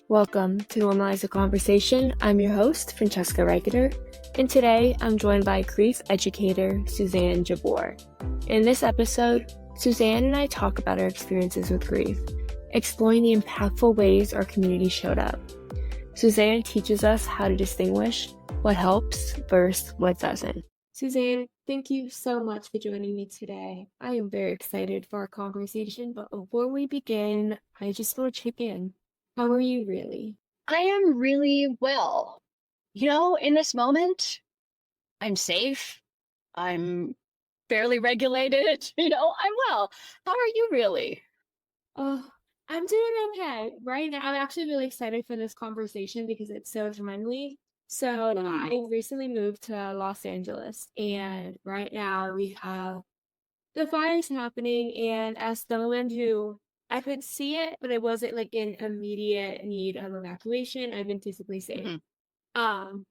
Welcome to Normalize the Conversation. I'm your host, Francesca Regeter, and today I'm joined by grief educator Suzanne Jabour. In this episode, Suzanne and I talk about our experiences with grief, exploring the impactful ways our community showed up. Suzanne teaches us how to distinguish what helps versus what doesn't. Suzanne, thank you so much for joining me today. I am very excited for our conversation, but before we begin, I just want to check in. How are you really? I am really well. In this moment, I'm safe. I'm fairly regulated. I'm well. How are you really? Oh, I'm doing okay. Right now, I'm actually really excited for this conversation because it's so timely. So I recently moved to Los Angeles, and right now we have the fires happening. And as someone who I could see it, but it wasn't like in immediate need of evacuation, I've been physically safe. Mhm. Um,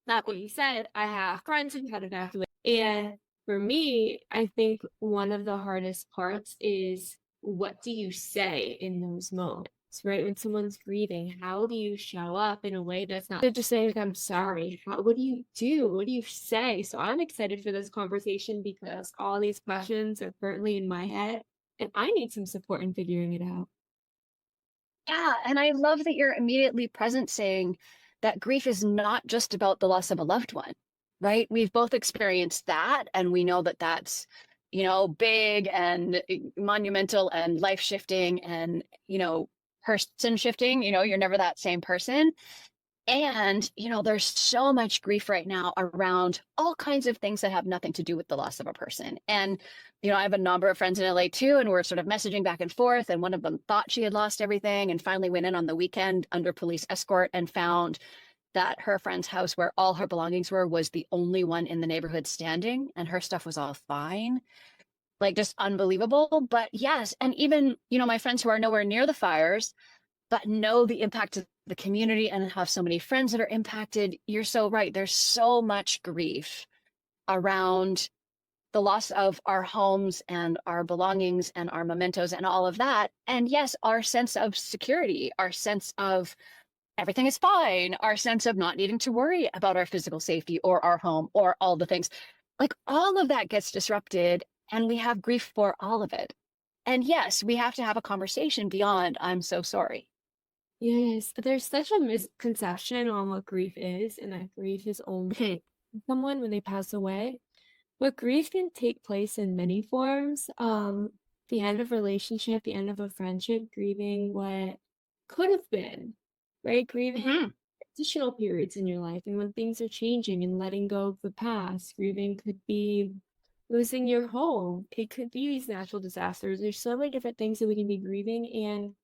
That being said, I have friends who had evacuated. And for me, I think one of the hardest parts is what do you say in those moments, right? When someone's grieving, how do you show up in a way that's not just saying, like, I'm sorry? What do you do? What do you say? So I'm excited for this conversation because all these questions are currently in my head and I need some support in figuring it out. Yeah, and I love that you're immediately present saying that grief is not just about the loss of a loved one, right? We've both experienced that, and we know that that's, big and monumental and life shifting and, person shifting. You're never that same person. And, there's so much grief right now around all kinds of things that have nothing to do with the loss of a person. And, I have a number of friends in LA too, and we're sort of messaging back and forth. And one of them thought she had lost everything and finally went in on the weekend under police escort and found that her friend's house, where all her belongings were, was the only one in the neighborhood standing, and her stuff was all fine. Like, just unbelievable. But yes, and even, my friends who are nowhere near the fires, but know the impact of the community and have so many friends that are impacted. You're so right. There's so much grief around the loss of our homes and our belongings and our mementos and all of that. And yes, our sense of security, our sense of everything is fine, our sense of not needing to worry about our physical safety or our home or all the things. Like, all of that gets disrupted, and we have grief for all of it. And yes, we have to have a conversation beyond "I'm so sorry." Yes, there's such a misconception on what grief is, and that grief is only someone when they pass away. But grief can take place in many forms. The end of a relationship, the end of a friendship, grieving what could have been, right? Grieving Mhm. additional periods in your life and when things are changing and letting go of the past. Grieving could be losing your home. It could be these natural disasters. There's so many different things that we can be grieving, and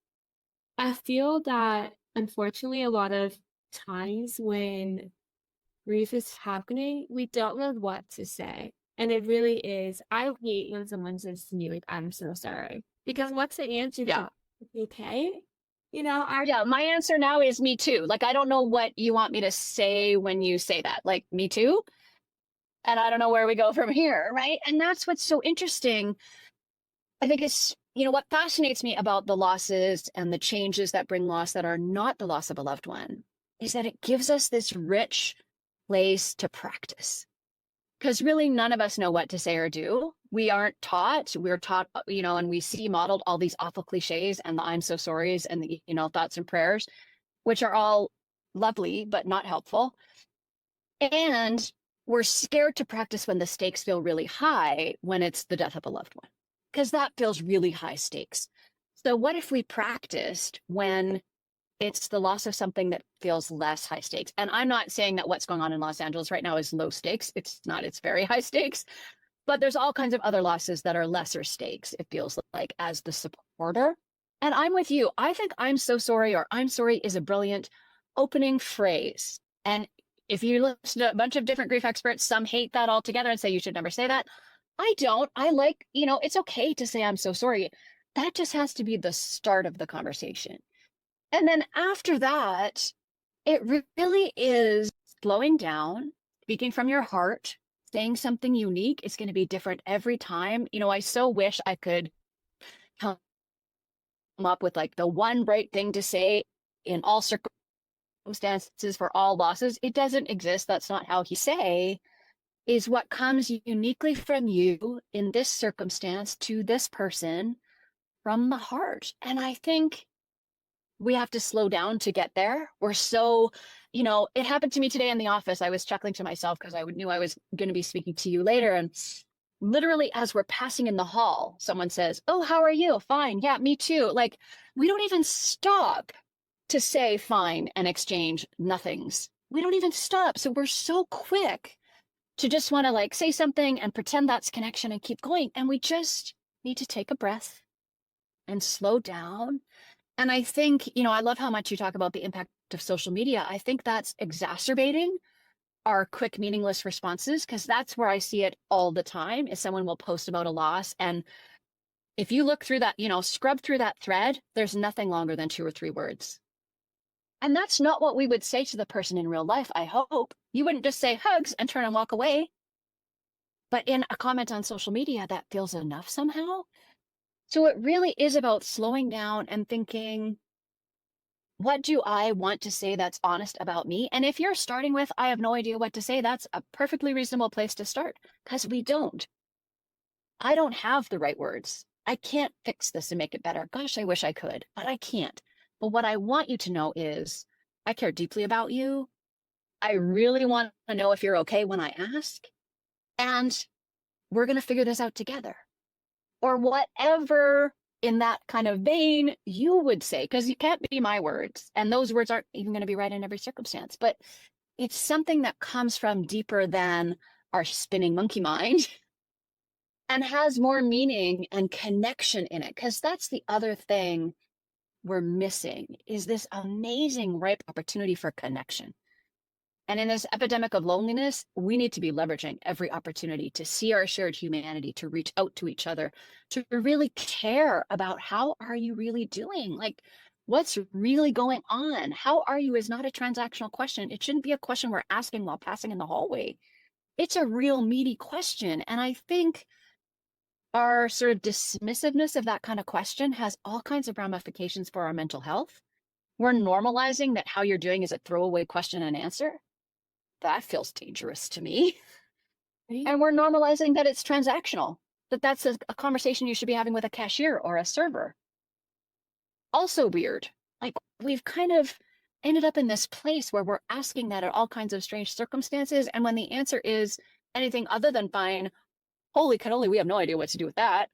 I feel that unfortunately a lot of times when grief is happening, we don't know what to say. And it really is. I hate when someone says to me, like, I'm so sorry. Because what's the answer Yeah. to okay? I Yeah, my answer now is me too. Like, I don't know what you want me to say when you say that. Like, me too? And I don't know where we go from here, right? And that's what's so interesting. I think it's, what fascinates me about the losses and the changes that bring loss that are not the loss of a loved one is that it gives us this rich place to practice. Because really, none of us know what to say or do. We aren't taught. We're taught, and we see modeled all these awful cliches and the "I'm so sorries" and the, thoughts and prayers, which are all lovely, but not helpful. And we're scared to practice when the stakes feel really high, when it's the death of a loved one, because that feels really high stakes. So what if we practiced when it's the loss of something that feels less high stakes? And I'm not saying that what's going on in Los Angeles right now is low stakes. It's not, it's very high stakes. But there's all kinds of other losses that are lesser stakes, it feels like, as the supporter. And I'm with you. I think "I'm so sorry" or "I'm sorry" is a brilliant opening phrase. And if you listen to a bunch of different grief experts, some hate that altogether and say you should never say that. I don't. I like, it's okay to say "I'm so sorry." That just has to be the start of the conversation. And then after that, it really is slowing down, speaking from your heart, saying something unique. It's going to be different every time. I so wish I could come up with like the one right thing to say in all circumstances for all losses. It doesn't exist. That's not how he say, is what comes uniquely from you in this circumstance to this person from the heart. And I think we have to slow down to get there. We're so, it happened to me today in the office. I was chuckling to myself because I knew I was going to be speaking to you later. And literally, as we're passing in the hall, someone says, "Oh, how are you?" "Fine." "Yeah, me too." Like, we don't even stop to say fine and exchange nothings. We don't even stop. So we're so quick to just want to like say something and pretend that's connection and keep going. And we just need to take a breath and slow down. And I think, I love how much you talk about the impact of social media. I think that's exacerbating our quick, meaningless responses, because that's where I see it all the time, is someone will post about a loss. And if you look through that, scrub through that thread, there's nothing longer than 2 or 3 words. And that's not what we would say to the person in real life, I hope. You wouldn't just say hugs and turn and walk away. But in a comment on social media, that feels enough somehow. So it really is about slowing down and thinking, what do I want to say that's honest about me? And if you're starting with, I have no idea what to say, that's a perfectly reasonable place to start, because we don't. I don't have the right words. I can't fix this and make it better. Gosh, I wish I could, but I can't. But what I want you to know is I care deeply about you. I really want to know if you're okay when I ask. And we're going to figure this out together. Or whatever in that kind of vein you would say, because you can't be my words. And those words aren't even going to be right in every circumstance. But it's something that comes from deeper than our spinning monkey mind and has more meaning and connection in it. Because that's the other thing we're missing, is this amazing ripe opportunity for connection. And in this epidemic of loneliness, we need to be leveraging every opportunity to see our shared humanity, to reach out to each other, to really care about how are you really doing? Like, what's really going on? How are you is not a transactional question. It shouldn't be a question we're asking while passing in the hallway. It's a real meaty question. And I think our sort of dismissiveness of that kind of question has all kinds of ramifications for our mental health. We're normalizing that how you're doing is a throwaway question and answer. That feels dangerous to me. Right? And we're normalizing that it's transactional, that that's a conversation you should be having with a cashier or a server. Also weird. Like, we've kind of ended up in this place where we're asking that at all kinds of strange circumstances. And when the answer is anything other than fine, holy cannoli, we have no idea what to do with that.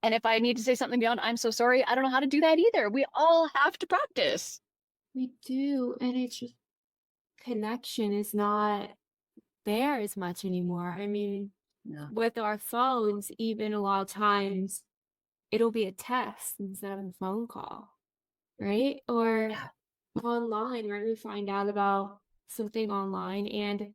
And if I need to say something beyond, I'm so sorry, I don't know how to do that either. We all have to practice. We do. And it's just, connection is not there as much anymore. I mean, Yeah. with our phones, even a lot of times, it'll be a text instead of a phone call, right? Or Yeah. online, where we find out about something online. And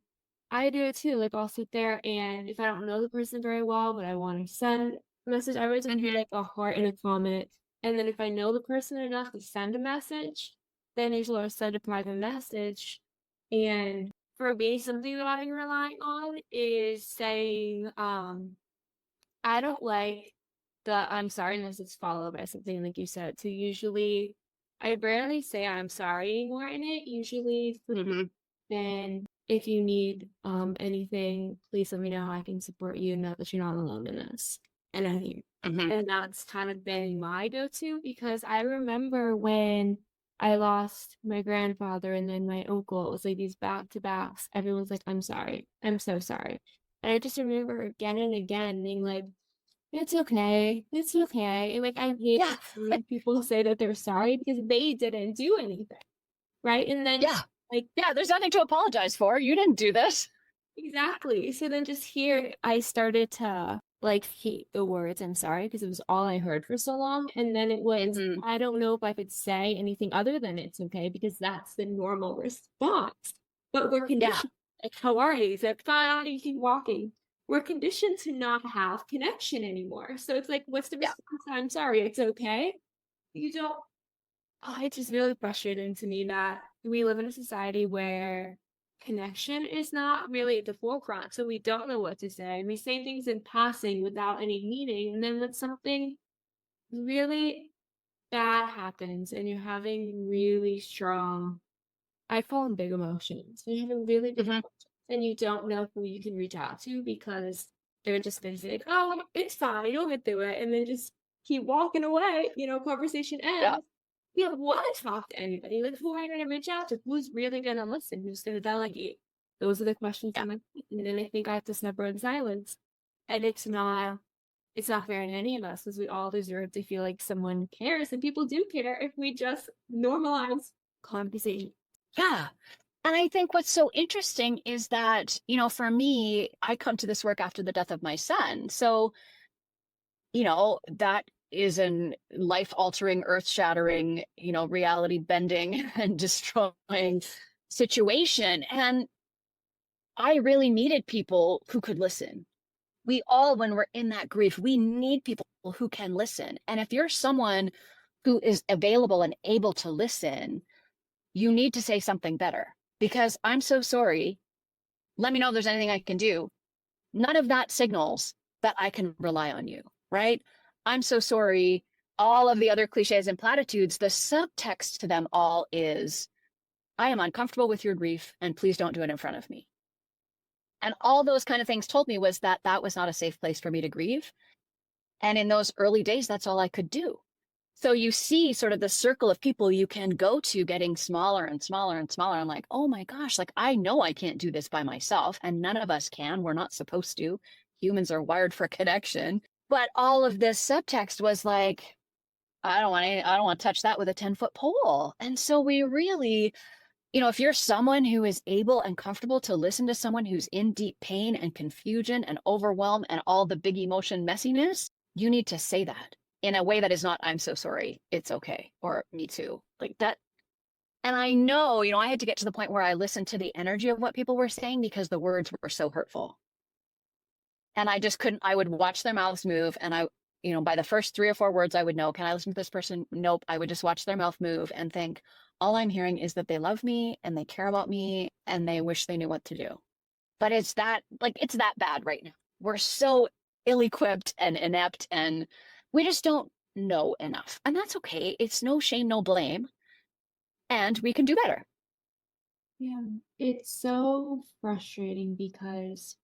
I do it too. Like, I'll sit there, and if I don't know the person very well, but I want to send a message, I would send you like a heart and a comment. And then if I know the person enough to send a message, then usually I'll send a private message. And for me, something that I'm relying on is saying, I don't like the I'm sorry unless it's followed by something like you said. So usually I rarely say I'm sorry anymore in it. Usually then if you need anything, please let me know how I can support you. Know that you're not alone in this. And I think and that's kind of been my go-to, because I remember when I lost my grandfather and then my uncle. It was like these back to backs. Everyone's like, I'm sorry. I'm so sorry. And I just remember again and again being like, it's okay. It's okay. And like, I hate Yeah. when people say that they're sorry because they didn't do anything. Right. And then, Yeah. like, Yeah, there's nothing to apologize for. You didn't do this. exactly. So then just here, I started to like hate the words I'm sorry, because it was all I heard for so long. And then it was, I don't know if I could say anything other than it's okay, because that's the normal response. But we're conditioned. Like, how are you? He's like, fine, you keep walking. We're conditioned to not have connection anymore. So it's like, what's the response? I'm sorry, it's okay. You don't. Oh, it's just really frustrating to me that we live in a society where connection is not really at the forefront. So we don't know what to say. We say things in passing without any meaning. And then when something really bad happens and you're having really strong, I call them big emotions. When you're having really big Mhm. emotions and you don't know who you can reach out to because they're just busy, like, oh, it's fine, you'll get through it. And then just keep walking away, conversation Yeah. ends. You don't want to talk to anybody. Like, who are you going to reach out to? Who's really going to listen? Who's going to delegate? Those are the questions Yeah. I'm like, and then I think I have to suffer in silence. And it's not fair in any of us because we all deserve to feel like someone cares, and people do care if we just normalize conversation. Yeah. And I think what's so interesting is that, for me, I come to this work after the death of my son. So, that is an life altering, earth shattering, reality bending and destroying situation. And I really needed people who could listen. We all, when we're in that grief, we need people who can listen. And if you're someone who is available and able to listen, you need to say something better because I'm so sorry. Let me know if there's anything I can do. None of that signals that I can rely on you, right? I'm so sorry. All of the other cliches and platitudes, the subtext to them all is, I am uncomfortable with your grief and please don't do it in front of me. And all those kind of things told me was that that was not a safe place for me to grieve. And in those early days, that's all I could do. So you see sort of the circle of people you can go to getting smaller and smaller and smaller. I'm like, oh my gosh, like I know I can't do this by myself and none of us can. We're not supposed to. Humans are wired for connection. But all of this subtext was like, I don't want to touch that with a 10-foot pole. And so we really, if you're someone who is able and comfortable to listen to someone who's in deep pain and confusion and overwhelm and all the big emotion messiness, you need to say that in a way that is not, I'm so sorry, it's okay, or me too. Like that. And I know, I had to get to the point where I listened to the energy of what people were saying because the words were so hurtful. And I just couldn't, I would watch their mouths move and by the first 3 or 4 words, I would know, can I listen to this person? Nope. I would just watch their mouth move and think, all I'm hearing is that they love me and they care about me and they wish they knew what to do. But it's that bad right now. We're so ill-equipped and inept and we just don't know enough. And that's okay. It's no shame, no blame. And we can do better. Yeah, it's so frustrating because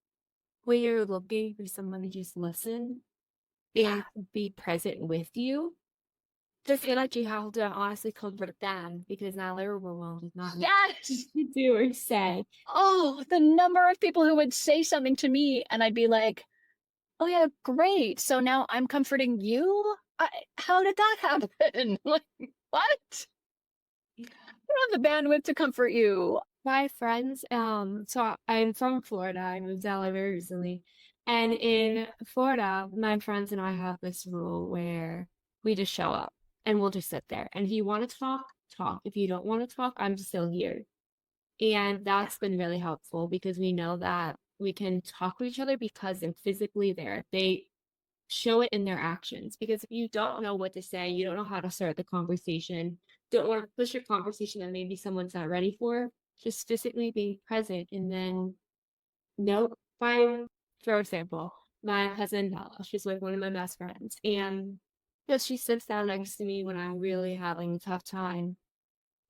when you're looking for someone to just listen and be present with you, just feel like you have to honestly comfort them because now their overwhelmed is not Yes. to do or say. Oh, the number of people who would say something to me and I'd be like, oh yeah, great. So now I'm comforting you? How did that happen? Like, what? I don't have the bandwidth to comfort you. My friends, so I'm from Florida. I moved to LA very recently. And in Florida, my friends and I have this rule where we just show up and we'll just sit there. And if you want to talk, talk. If you don't want to talk, I'm still here. And that's been really helpful because we know that we can talk to each other because they're physically there. They show it in their actions. Because if you don't know what to say, you don't know how to start the conversation, don't want to push your conversation that maybe someone's not ready for, just physically being present. And then, no, fine. For example, my cousin Bella, she's like one of my best friends. And she sits down next to me when I'm really having a tough time.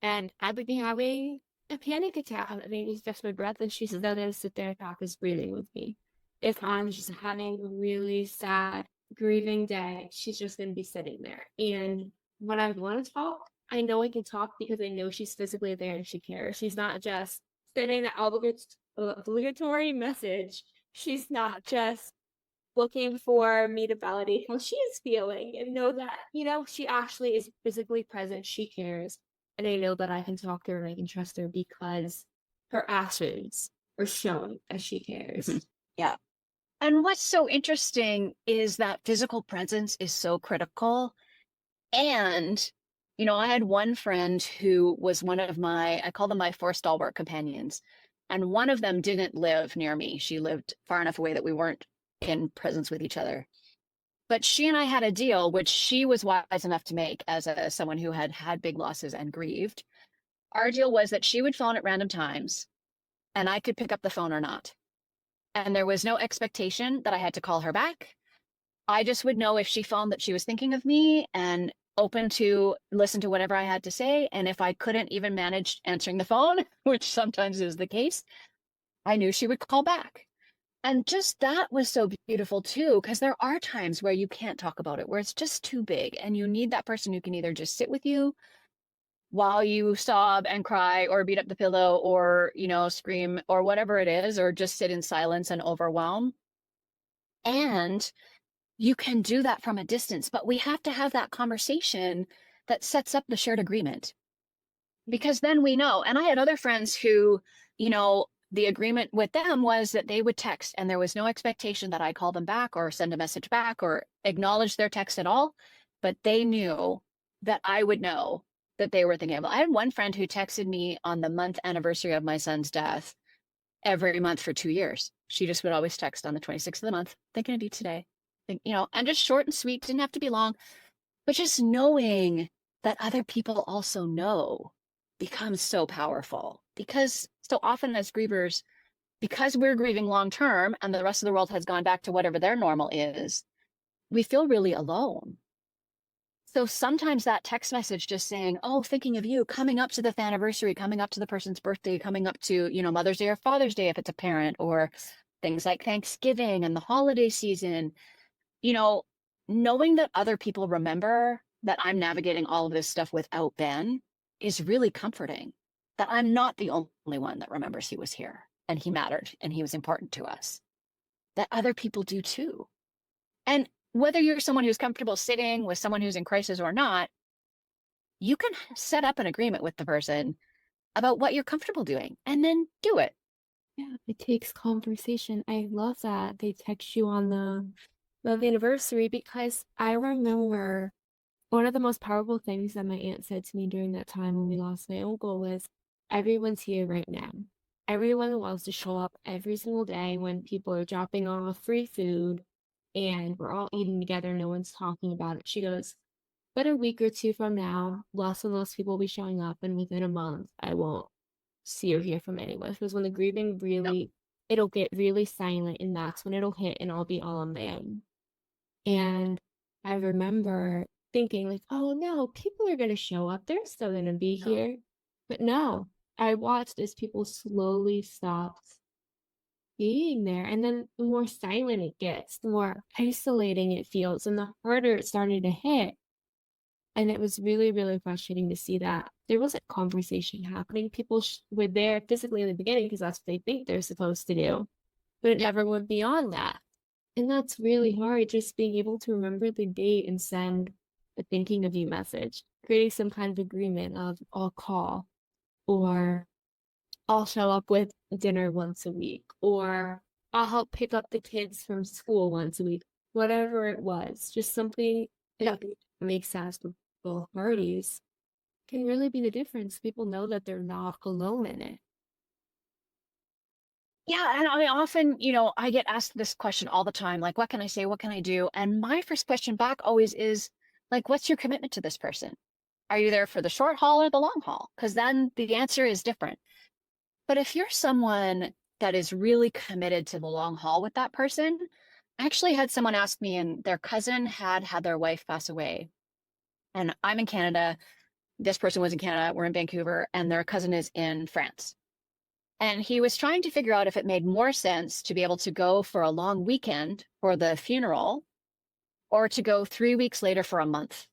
And I would be having a panic attack. I mean, it's just my breath. And she says, "No, then sit there and practice breathing with me." If I'm just having a really sad, grieving day, she's just going to be sitting there. And when I want to talk, I know I can talk because I know she's physically there and she cares. She's not just sending the obligatory message. She's not just looking for me to validate how she is feeling and know that, she actually is physically present. She cares. And I know that I can talk to her and I can trust her because her actions are showing that she cares. Yeah. And what's so interesting is that physical presence is so critical. And, I had one friend who was one of I call them my 4 stalwart companions. And one of them didn't live near me. She lived far enough away that we weren't in presence with each other. But she and I had a deal, which she was wise enough to make as someone who had had big losses and grieved. Our deal was that she would phone at random times and I could pick up the phone or not. And there was no expectation that I had to call her back. I just would know if she phoned that she was thinking of me and open to listen to whatever I had to say. And if I couldn't even manage answering the phone, which sometimes is the case, I knew she would call back. And just that was so beautiful too, because there are times where you can't talk about it, where it's just too big, and you need that person who can either just sit with you while you sob and cry or beat up the pillow or, scream or whatever it is, or just sit in silence and overwhelm. And you can do that from a distance, but we have to have that conversation that sets up the shared agreement, because then we know. And I had other friends who, the agreement with them was that they would text, and there was no expectation that I call them back or send a message back or acknowledge their text at all. But they knew that I would know that they were thinking of it. I had one friend who texted me on the month anniversary of my son's death every month for 2 years. She just would always text on the 26th of the month, thinking of you today. And just short and sweet, didn't have to be long, but just knowing that other people also know becomes so powerful, because so often as grievers, because we're grieving long term and the rest of the world has gone back to whatever their normal is, we feel really alone. So sometimes that text message just saying, oh, thinking of you, coming up to the anniversary, coming up to the person's birthday, coming up to, Mother's Day or Father's Day if it's a parent, or things like Thanksgiving and the holiday season, knowing that other people remember that I'm navigating all of this stuff without Ben is really comforting, that I'm not the only one that remembers he was here and he mattered and he was important to us, that other people do too. And whether you're someone who's comfortable sitting with someone who's in crisis or not, you can set up an agreement with the person about what you're comfortable doing and then do it. Yeah, it takes conversation. I love that they text you on the anniversary, because I remember one of the most powerful things that my aunt said to me during that time when we lost my uncle was, everyone's here right now. Everyone loves to show up every single day when people are dropping off free food and we're all eating together. No one's talking about it. She goes, but a week or two from now, lots of those people will be showing up, and within a month, I won't see or hear from anyone. Because when the grieving really, it'll get really silent, and that's when it'll hit, and I'll be all on my own. And I remember thinking like, oh no, people are going to show up. They're still going to be here. But no, I watched as people slowly stopped being there. And then the more silent it gets, the more isolating it feels, and the harder it started to hit. And it was really, really frustrating to see that there wasn't conversation happening. People were there physically in the beginning because that's what they think they're supposed to do, but it never went beyond that. And that's really hard, just being able to remember the date and send a thinking of you message, creating some kind of agreement of, I'll call, or I'll show up with dinner once a week, or I'll help pick up the kids from school once a week, whatever it was. Just something that makes sense for both parties can really be the difference. People know that they're not alone in it. Yeah, and I often, I get asked this question all the time, like, what can I say? What can I do? And my first question back always is, like, what's your commitment to this person? Are you there for the short haul or the long haul? Because then the answer is different. But if you're someone that is really committed to the long haul with that person, I actually had someone ask me, and their cousin had their wife pass away. And I'm in Canada. This person was in Canada. We're in Vancouver, and their cousin is in France. And he was trying to figure out if it made more sense to be able to go for a long weekend for the funeral, or to go 3 weeks later for a month.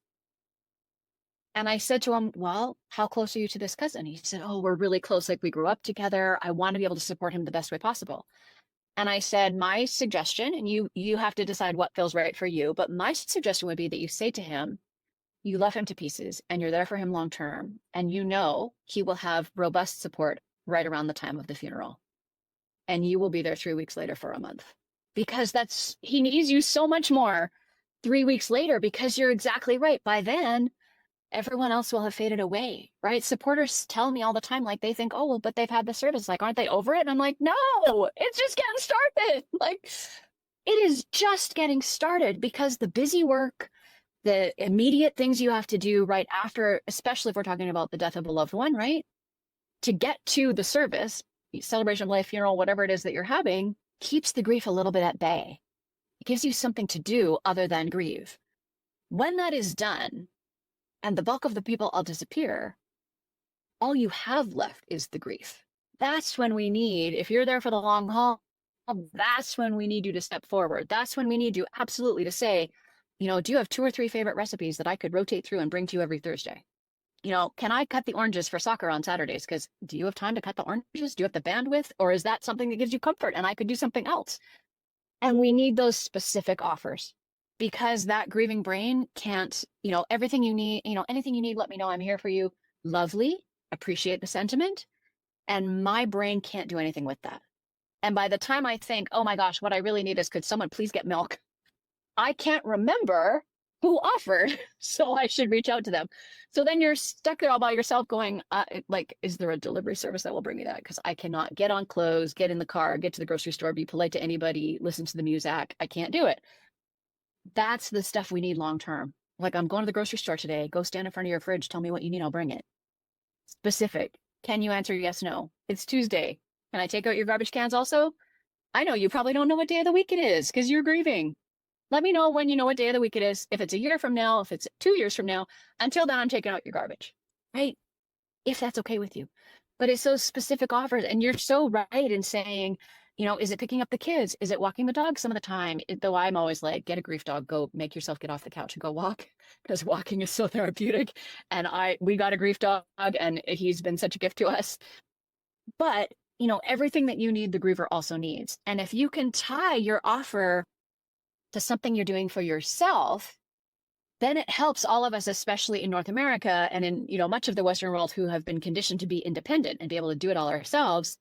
And I said to him, well, how close are you to this cousin? He said, oh, we're really close. Like, we grew up together. I want to be able to support him the best way possible. And I said, my suggestion, and you have to decide what feels right for you, but my suggestion would be that you say to him, you love him to pieces and you're there for him long term, and he will have robust support right around the time of the funeral. And you will be there 3 weeks later for a month, because he needs you so much more 3 weeks later, because you're exactly right. By then, everyone else will have faded away, right? Supporters tell me all the time, like, they think, oh, well, but they've had the service. Like, aren't they over it? And I'm like, no, it's just getting started. Like, it is just getting started, because the busy work, the immediate things you have to do right after, especially if we're talking about the death of a loved one, right? To get to the service, celebration of life, funeral, whatever it is that you're having, keeps the grief a little bit at bay. It gives you something to do other than grieve. When that is done, and the bulk of the people all disappear, all you have left is the grief. That's when we need, if you're there for the long haul, that's when we need you to step forward. That's when we need you absolutely to say, do you have 2 or 3 favorite recipes that I could rotate through and bring to you every Thursday? Can I cut the oranges for soccer on Saturdays? Because do you have time to cut the oranges? Do you have the bandwidth? Or is that something that gives you comfort and I could do something else? And we need those specific offers, because that grieving brain can't, everything you need, anything you need, let me know. I'm here for you. Lovely. Appreciate the sentiment. And my brain can't do anything with that. And by the time I think, oh my gosh, what I really need is, could someone please get milk? I can't remember who offered, so I should reach out to them. So then you're stuck there all by yourself going, is there a delivery service that will bring me that? Because I cannot get on clothes, get in the car, get to the grocery store, be polite to anybody, listen to the music. I can't do it. That's the stuff we need long term. Like, I'm going to the grocery store today. Go stand in front of your fridge. Tell me what you need. I'll bring it. Specific. Can you answer yes, no? It's Tuesday. Can I take out your garbage cans also? I know you probably don't know what day of the week it is because you're grieving. Let me know when you know what day of the week it is. If it's a year from now, if it's 2 years from now, until then, I'm taking out your garbage, right? If that's okay with you. But it's those specific offers. And you're so right in saying, is it picking up the kids? Is it walking the dog some of the time? Though I'm always like, get a grief dog, go make yourself get off the couch and go walk, because walking is so therapeutic. And we got a grief dog and he's been such a gift to us. But, everything that you need, the griever also needs. And if you can tie your offer to something you're doing for yourself, then it helps all of us, especially in North America and in, much of the Western world, who have been conditioned to be independent and be able to do it all ourselves.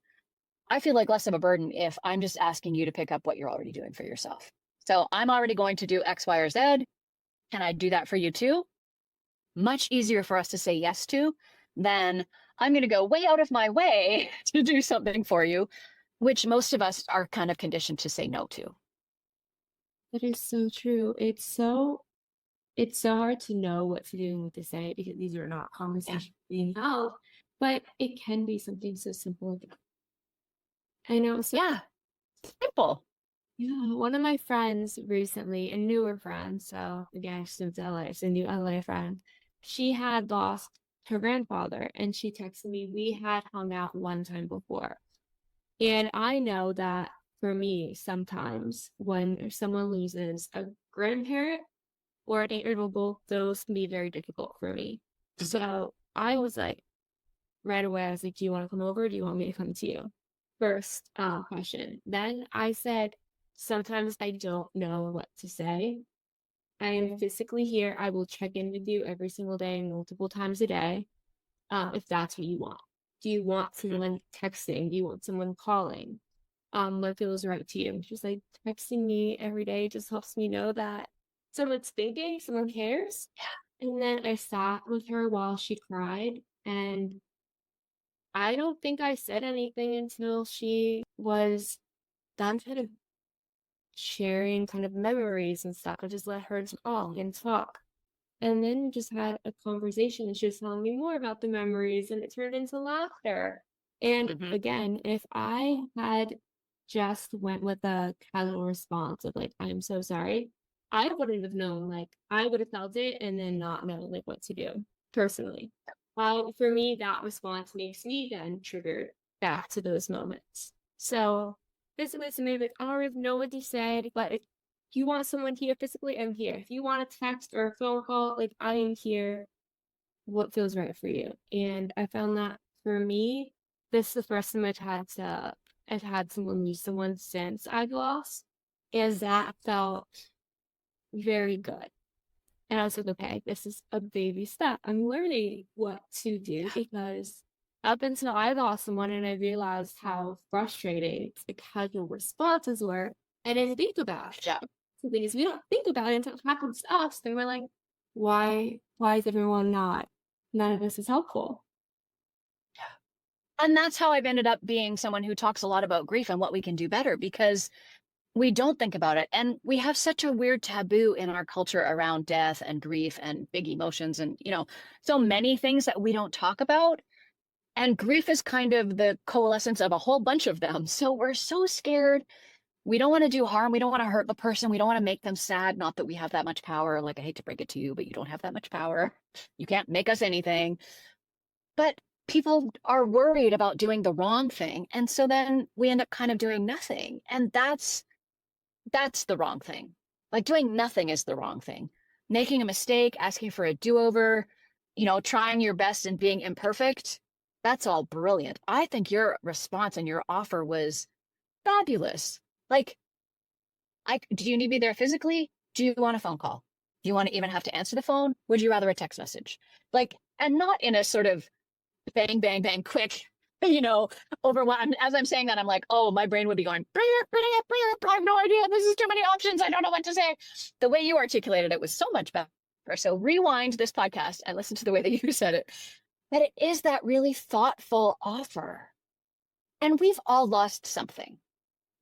I feel like less of a burden if I'm just asking you to pick up what you're already doing for yourself. So I'm already going to do X, Y, or Z. Can I do that for you too? Much easier for us to say yes to than I'm going to go way out of my way to do something for you, which most of us are kind of conditioned to say no to. That is so true. It's so hard to know what to do and what to say, because these are not conversations being held, but it can be something so simple. I know. So Yeah, simple. yeah, one of my friends recently, a newer friend, so again, she's moved to LA, it's a new LA friend. She had lost her grandfather, and she texted me. We had hung out one time before. And I know that for me, sometimes when someone loses a grandparent or an aunt or uncle, those can be very difficult for me. So I was like, right away, I was like, do you want to come over? Do you want me to come to you? First question. Then I said, sometimes I don't know what to say. I am physically here. I will check in with you every single day, multiple times a day, if that's what you want. Do you want someone texting? Do you want someone calling? What feels right to you? She's like, texting me every day just helps me know that someone's thinking, someone cares. And then I sat with her while she cried, and I don't think I said anything until she was done kind of sharing kind of memories and stuff. I just let her talk and talk. And then just had a conversation, and she was telling me more about the memories, and it turned into laughter. And again, if I had just went with a casual response of like, I'm so sorry, I wouldn't have known. Like, I would have felt it and then not know like what to do personally. For me, that response makes me then triggered back to those moments. So this was maybe like, I don't even know what to say, but if you want someone here physically, I'm here. If you want a text or a phone call, like, I am here. What feels right for you? And I found that for me, this is the first time I've had someone lose someone since I've lost, and that felt very good. And I was like, okay, this is a baby step. I'm learning what to do, because up until I lost someone and I realized how frustrating the casual responses were, I didn't think about it. Yeah. The thing is, we don't think about it until it happens to us. Then we're like, why is everyone not? None of this is helpful. And that's how I've ended up being someone who talks a lot about grief and what we can do better, because we don't think about it. And we have such a weird taboo in our culture around death and grief and big emotions and, so many things that we don't talk about. And grief is kind of the coalescence of a whole bunch of them. So we're so scared We don't want to do harm. We don't want to hurt the person. We don't want to make them sad. Not that we have that much power. Like, I hate to break it to you, but you don't have that much power. You can't make us anything. But people are worried about doing the wrong thing. And so then we end up kind of doing nothing. And that's the wrong thing. Like, doing nothing is the wrong thing. Making a mistake, asking for a do-over, trying your best and being imperfect, that's all brilliant. I think your response and your offer was fabulous. Like, do you need me there physically? Do you want a phone call? Do you want to even have to answer the phone? Would you rather a text message? Like, and not in a sort of bang, bang, bang, quick, overwhelmed. As I'm saying that, I'm like, oh, my brain would be going, bring it, bring it, bring it. I have no idea. This is too many options. I don't know what to say. The way you articulated it was so much better. So rewind this podcast and listen to the way that you said it, that it is that really thoughtful offer. And we've all lost something.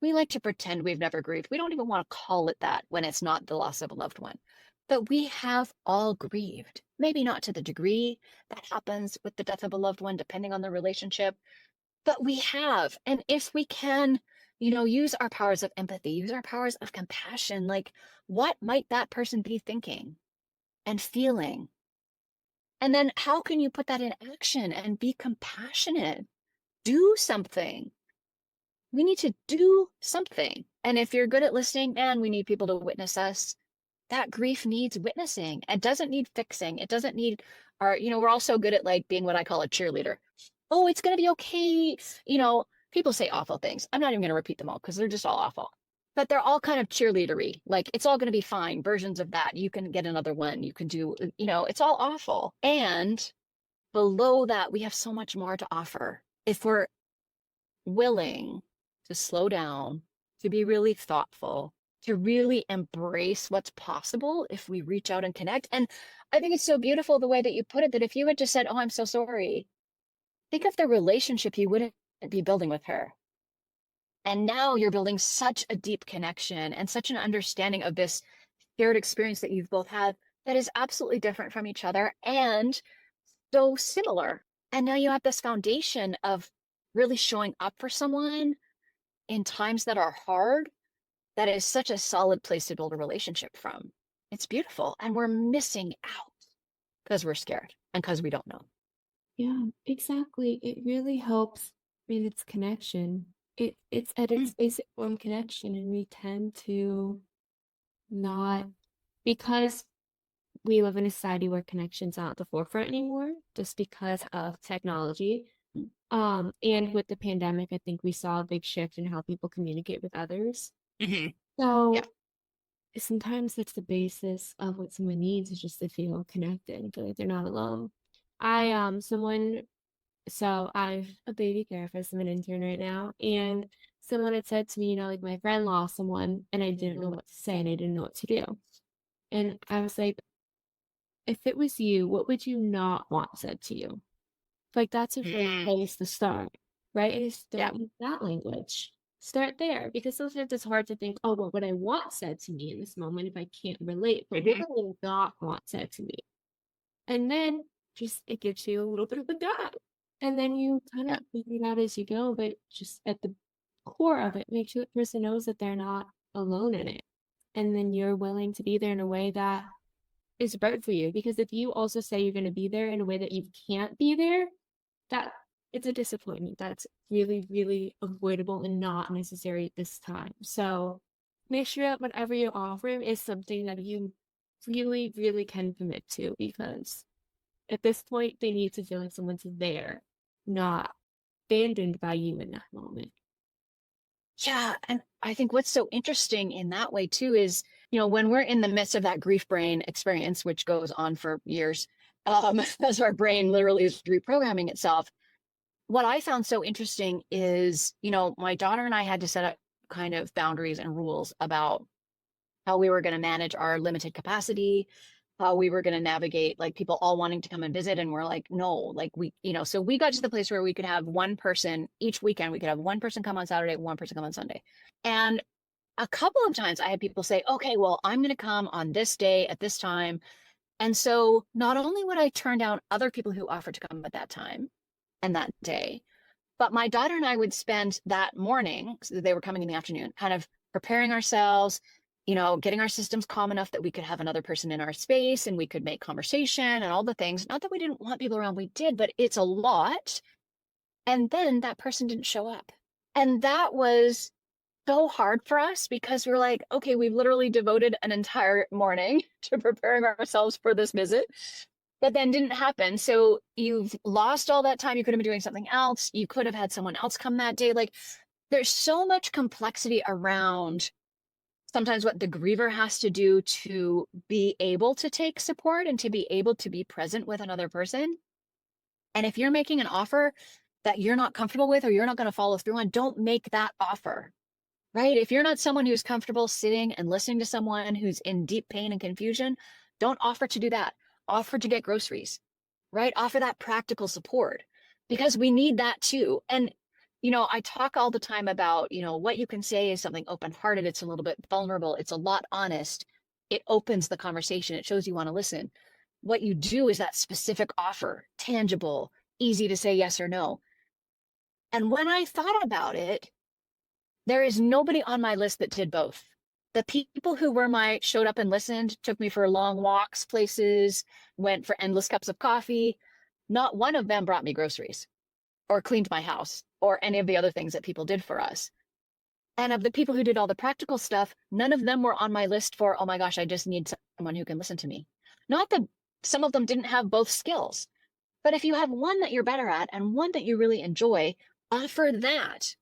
We like to pretend we've never grieved. We don't even want to call it that when it's not the loss of a loved one. But we have all grieved. Maybe not to the degree that happens with the death of a loved one, depending on the relationship, but we have. And if we can, use our powers of empathy, use our powers of compassion, like, what might that person be thinking and feeling? And then how can you put that in action and be compassionate? Do something. We need to do something. And if you're good at listening, man, we need people to witness us. That grief needs witnessing. It doesn't need fixing. It doesn't need we're all so good at like being what I call a cheerleader. Oh, it's going to be okay. People say awful things. I'm not even going to repeat them all because they're just all awful. But they're all kind of cheerleadery. Like, it's all going to be fine. Versions of that. You can get another one. You can do, it's all awful. And below that, we have so much more to offer. If we're willing to slow down, to be really thoughtful, to really embrace what's possible if we reach out and connect. And I think it's so beautiful the way that you put it, that if you had just said, oh, I'm so sorry, think of the relationship you wouldn't be building with her. And now you're building such a deep connection and such an understanding of this shared experience that you've both had that is absolutely different from each other and so similar. And now you have this foundation of really showing up for someone in times that are hard. That is such a solid place to build a relationship from. It's beautiful. And we're missing out because we're scared and because we don't know. Yeah, exactly. It really helps with its connection. It's at its basic form connection, and we tend to not, because we live in a society where connection's not at the forefront anymore, just because of technology. And with the pandemic, I think we saw a big shift in how people communicate with others. So Yeah. sometimes it's the basis of what someone needs, is just to feel connected and feel like they're not alone. So I'm a baby therapist. I'm an intern right now, and someone had said to me, like, my friend lost someone and I didn't know what to say and I didn't know what to do. And I was like, if it was you, what would you not want said to you? Like, that's a great place to start, right? And start with that language. Start there, because sometimes it's hard to think, oh, what would I want said to me in this moment if I can't relate? But what would I not want said to me? And then it gives you a little bit of a guide. And then you kind of figure it out as you go, but just at the core of it, make sure the person knows that they're not alone in it. And then you're willing to be there in a way that is right for you. Because if you also say you're going to be there in a way that you can't be there, that it's a disappointment. That's really, really avoidable and not necessary at this time. So make sure that whatever you're offering is something that you really, really can commit to, because at this point, they need to feel like someone's there, not abandoned by you in that moment. Yeah. And I think what's so interesting in that way too is, when we're in the midst of that grief brain experience, which goes on for years, as our brain literally is reprogramming itself, what I found so interesting is, my daughter and I had to set up kind of boundaries and rules about how we were going to manage our limited capacity, how we were going to navigate like people all wanting to come and visit. And we're like, no, like so we got to the place where we could have one person each weekend. We could have one person come on Saturday, one person come on Sunday. And a couple of times I had people say, okay, well, I'm going to come on this day at this time. And so not only would I turn down other people who offered to come at that time and that day, but my daughter and I would spend that morning, so they were coming in the afternoon, kind of preparing ourselves, getting our systems calm enough that we could have another person in our space and we could make conversation and all the things. Not that we didn't want people around, we did, but it's a lot. And then that person didn't show up. And that was so hard for us because we're like, okay, we've literally devoted an entire morning to preparing ourselves for this visit that then didn't happen. So you've lost all that time. You could have been doing something else. You could have had someone else come that day. Like, there's so much complexity around sometimes what the griever has to do to be able to take support and to be able to be present with another person. And if you're making an offer that you're not comfortable with or you're not going to follow through on, don't make that offer, right? If you're not someone who's comfortable sitting and listening to someone who's in deep pain and confusion, don't offer to do that. Offer to get groceries, right? Offer that practical support because we need that too. And I talk all the time about, what you can say is something open-hearted. It's a little bit vulnerable. It's a lot honest. It opens the conversation. It shows you want to listen. What you do is that specific offer, tangible, easy to say yes or no. And when I thought about it, there is nobody on my list that did both. The people who showed up and listened, took me for long walks, places, went for endless cups of coffee. Not one of them brought me groceries or cleaned my house or any of the other things that people did for us. And of the people who did all the practical stuff, none of them were on my list for, oh my gosh, I just need someone who can listen to me. Not that some of them didn't have both skills, but if you have one that you're better at and one that you really enjoy, offer that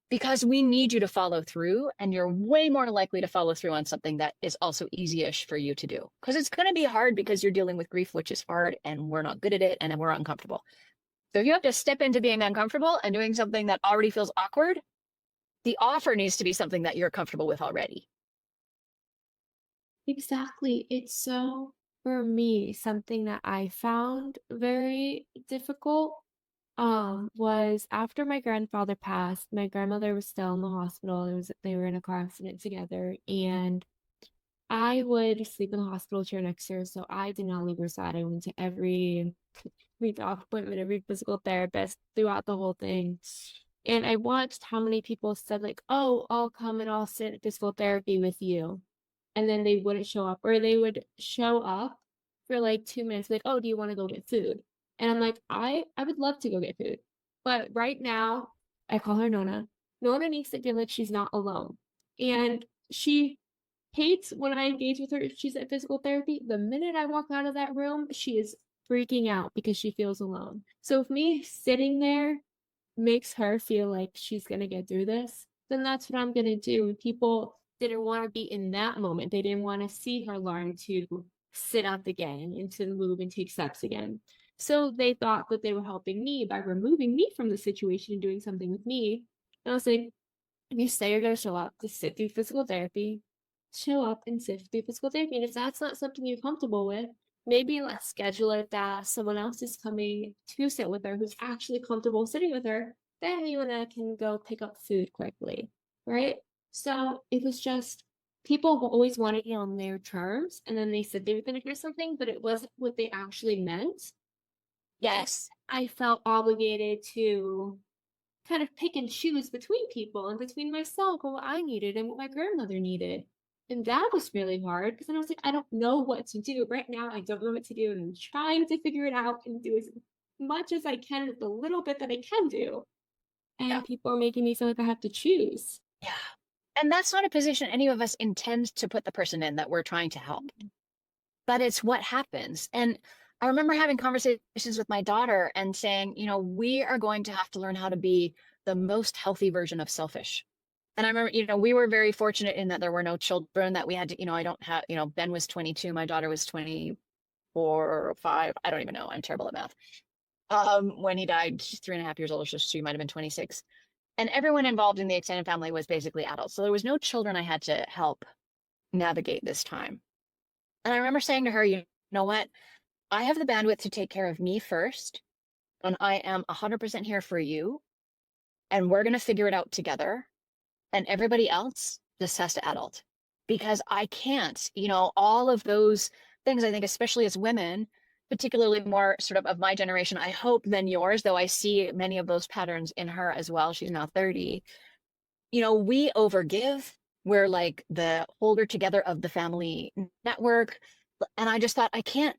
because we need you to follow through, and you're way more likely to follow through on something that is also easy-ish for you to do because it's going to be hard because you're dealing with grief, which is hard and we're not good at it and we're uncomfortable. So if you have to step into being uncomfortable and doing something that already feels awkward, the offer needs to be something that you're comfortable with already. Exactly. It's so, for me, something that I found very difficult was after my grandfather passed, my grandmother was still in the hospital. They were in a car accident together, and I would sleep in the hospital chair next to her, so I did not leave her side. I went to every doc appointment, every physical therapist throughout the whole thing. And I watched how many people said, like, oh, I'll come and I'll sit at physical therapy with you. And then they wouldn't show up, or they would show up for like 2 minutes, like, oh, do you want to go get food? And I'm like, I would love to go get food. But right now, I call her Nona. Nona needs to feel like she's not alone. And she hates when I engage with her if she's at physical therapy. The minute I walk out of that room, she is freaking out because she feels alone. So if me sitting there makes her feel like she's going to get through this, then that's what I'm going to do. And people didn't want to be in that moment. They didn't want to see her learn to sit up again and to move and take steps again. So they thought that they were helping me by removing me from the situation and doing something with me. And I was like, you say you're going to show up to sit through physical therapy, show up and sit through physical therapy. And if that's not something you're comfortable with, maybe let's schedule it that someone else is coming to sit with her who's actually comfortable sitting with her. Then you and I can go pick up food quickly, right? So it was just, people always wanted it on their terms, and then they said they were going to do something, but it wasn't what they actually meant. Yes, I felt obligated to kind of pick and choose between people and between myself and what I needed and what my grandmother needed. And that was really hard because then I was like, I don't know what to do. Right now, I don't know what to do. And I'm trying to figure it out and do as much as I can with the little bit that I can do. And people are making me feel like I have to choose. Yeah. And that's not a position any of us intend to put the person in that we're trying to help. But it's what happens. And I remember having conversations with my daughter and saying, we are going to have to learn how to be the most healthy version of selfish. And I remember, we were very fortunate in that there were no children that we had to, I don't have, Ben was 22, my daughter was 24 or 5. I don't even know. I'm terrible at math. When he died, she's 3.5 years older, so she might've been 26. And everyone involved in the extended family was basically adults. So there was no children I had to help navigate this time. And I remember saying to her, you know what? I have the bandwidth to take care of me first, and I am 100% here for you, and we're going to figure it out together, and everybody else just has to adult, because I can't, all of those things. I think, especially as women, particularly more sort of my generation, I hope, than yours, though I see many of those patterns in her as well. She's now 30. We overgive, We're like the holder together of the family network. And I just thought, I can't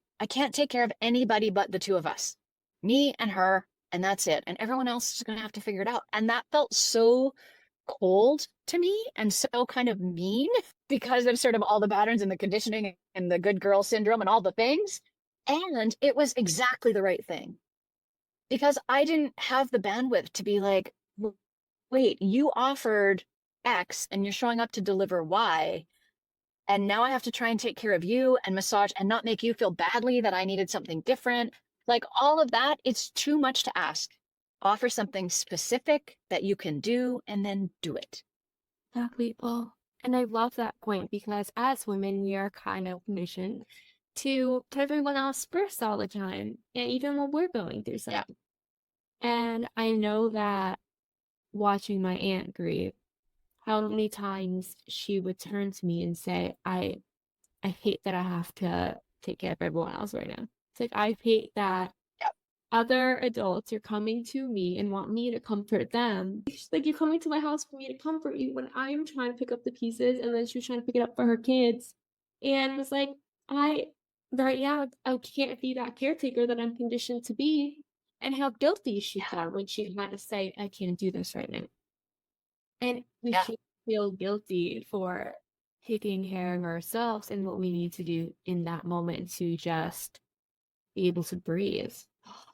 take care of anybody but the two of us, me and her, and that's it. And everyone else is going to have to figure it out. And that felt so cold to me and so kind of mean because of sort of all the patterns and the conditioning and the good girl syndrome and all the things. And it was exactly the right thing because I didn't have the bandwidth to be like, wait, you offered X and you're showing up to deliver Y. And now I have to try and take care of you and massage and not make you feel badly that I needed something different. Like all of that, it's too much to ask. Offer something specific that you can do and then do it. Exactly. Well, and I love that point because as women, we are kind of conditioned to put everyone else first all the time, and even when we're going through Yeah. something. And I know that watching my aunt grieve, how many times she would turn to me and say, I hate that I have to take care of everyone else right now. It's like I hate that Yep. other adults are coming to me and want me to comfort them. She's like, you're coming to my house for me to comfort you when I'm trying to pick up the pieces, and then she was trying to pick it up for her kids. And it's like, right now, I can't be that caretaker that I'm conditioned to be. And how guilty she felt when she had to say, I can't do this right now. And we Yeah. should feel guilty for taking care of ourselves and what we need to do in that moment to just be able to breathe.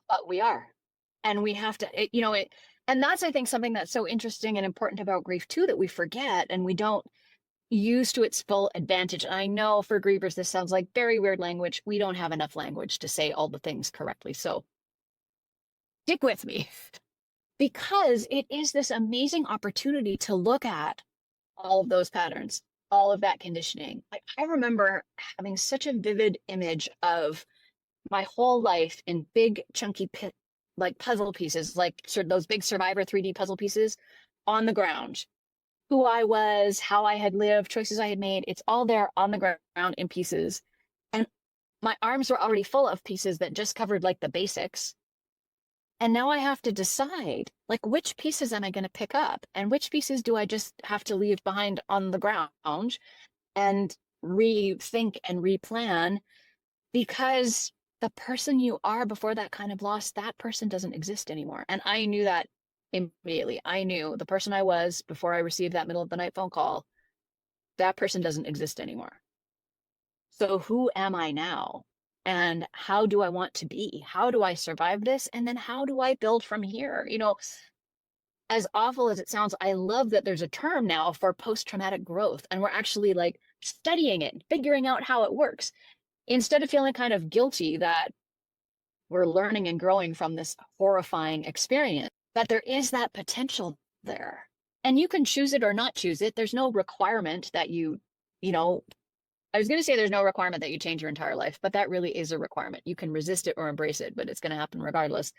But we are. And we have to, and that's, I think, something that's so interesting and important about grief too, that we forget and we don't use to its full advantage. And I know for grievers, this sounds like very weird language. We don't have enough language to say all the things correctly. So stick with me because it is this amazing opportunity to look at all of those patterns, all of that conditioning. Like I remember having such a vivid image of my whole life in big chunky like puzzle pieces, like sort of those big Survivor 3D puzzle pieces on the ground. Who I was, how I had lived, choices I had made, it's all there on the ground in pieces. And my arms were already full of pieces that just covered like the basics. And now I have to decide, like, which pieces am I going to pick up and which pieces do I just have to leave behind on the ground and rethink and replan, because the person you are before that kind of loss, that person doesn't exist anymore. And I knew that immediately. I knew the person I was before I received that middle of the night phone call, that person doesn't exist anymore. So who am I now? And how do I want to be? How do I survive this? And then how do I build from here? As awful as it sounds, I love that there's a term now for post-traumatic growth. And we're actually like studying it, figuring out how it works, instead of feeling kind of guilty that we're learning and growing from this horrifying experience, that there is that potential there. And you can choose it or not choose it. There's no requirement that I was going to say there's no requirement that you change your entire life, but that really is a requirement. You can resist it or embrace it, but it's going to happen regardless.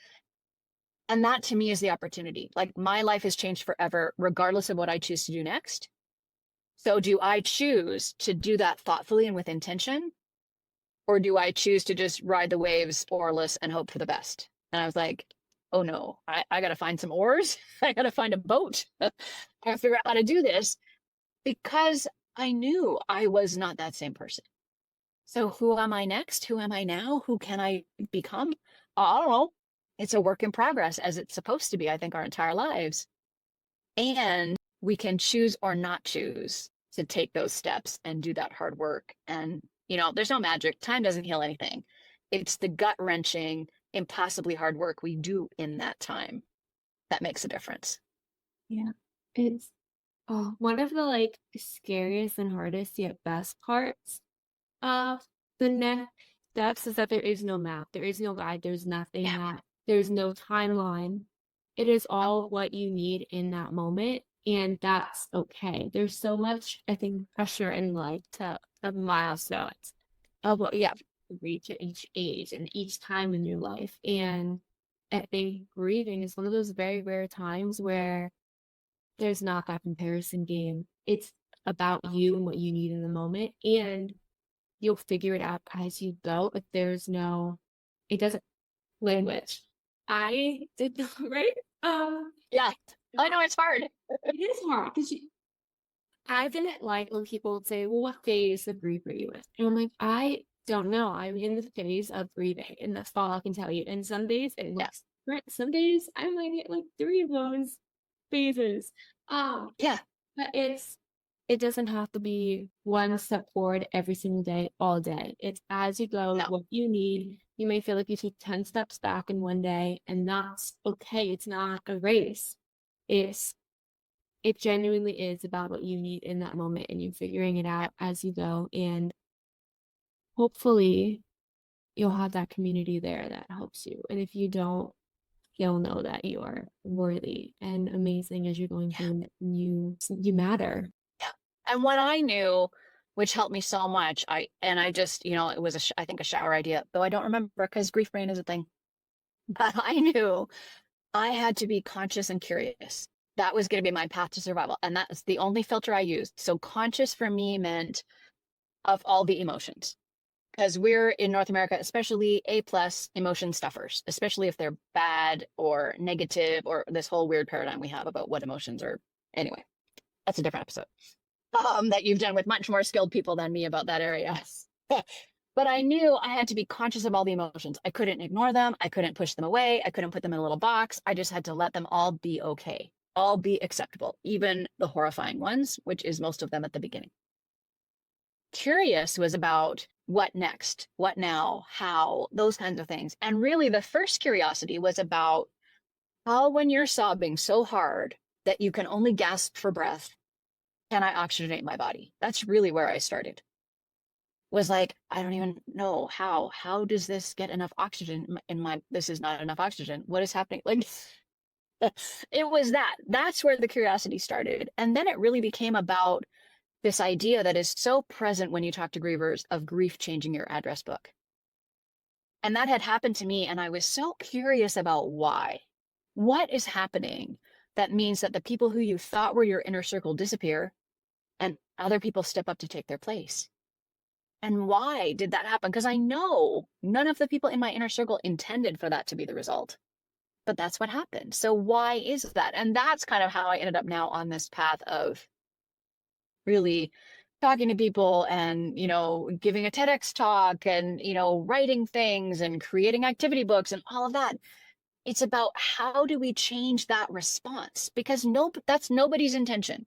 And that to me is the opportunity. Like my life has changed forever, regardless of what I choose to do next. So do I choose to do that thoughtfully and with intention? Or do I choose to just ride the waves oarless and hope for the best? And I was like, oh no, I got to find some oars. I got to find a boat. I got to figure out how to do this, because I knew I was not that same person. So who am I next? Who am I now? Who can I become? I don't know. It's a work in progress, as it's supposed to be, I think, our entire lives. And we can choose or not choose to take those steps and do that hard work. And, there's no magic. Time doesn't heal anything. It's the gut-wrenching, impossibly hard work we do in that time that makes a difference. Yeah. It's one of the scariest and hardest yet best parts of the next steps is that there is no map, there is no guide, there's nothing that there's no timeline. It is all what you need in that moment, and that's okay. There's so much, I think, pressure in life to the milestones of what you have to reach at each age and each time in your life. And I think grieving is one of those very rare times where there's not that comparison game. It's about you and what you need in the moment, and you'll figure it out as you go. If it doesn't language. I did not, right? Yeah, I know it's hard. It is hard because I didn't like when people would say, well, what phase of grief are you in? And I'm like, I don't know. I'm in the phase of grieving, and that's all I can tell you. And some days it looks different. Some days I might hit like 3 of those phases. Yeah. But it doesn't have to be one step forward every single day, all day. It's as you go, No. what you need. You may feel like you took 10 steps back in one day, and that's okay. It's not a race. It genuinely is about what you need in that moment, and you figuring it out as you go. And hopefully you'll have that community there that helps you. And if you don't, you'll know that you are worthy and amazing as you're going through it. You matter. Yeah. And what I knew, which helped me so much, I just, it was I think a shower idea, though I don't remember because grief brain is a thing. But I knew I had to be conscious and curious. That was going to be my path to survival. And that's the only filter I used. So conscious for me meant of all the emotions. Because we're in North America, especially A+ emotion stuffers, especially if they're bad or negative, or this whole weird paradigm we have about what emotions are. Anyway, that's a different episode that you've done with much more skilled people than me about that area. But I knew I had to be conscious of all the emotions. I couldn't ignore them. I couldn't push them away. I couldn't put them in a little box. I just had to let them all be okay, all be acceptable, even the horrifying ones, which is most of them at the beginning. Curious was about what next, what now, how, those kinds of things. And really the first curiosity was about how, when you're sobbing so hard that you can only gasp for breath, can I oxygenate my body? That's really where I started. Was like, I don't even know how does this get enough oxygen in my, this is not enough oxygen. What is happening? Like, it was that's where the curiosity started. And then it really became about this idea that is so present when you talk to grievers of grief changing your address book. And that had happened to me, and I was so curious about why. What is happening that means that the people who you thought were your inner circle disappear and other people step up to take their place? And why did that happen? Because I know none of the people in my inner circle intended for that to be the result. But that's what happened. So why is that? And that's kind of how I ended up now on this path of really talking to people and, giving a TEDx talk and, writing things and creating activity books and all of that. It's about how do we change that response? Because that's nobody's intention.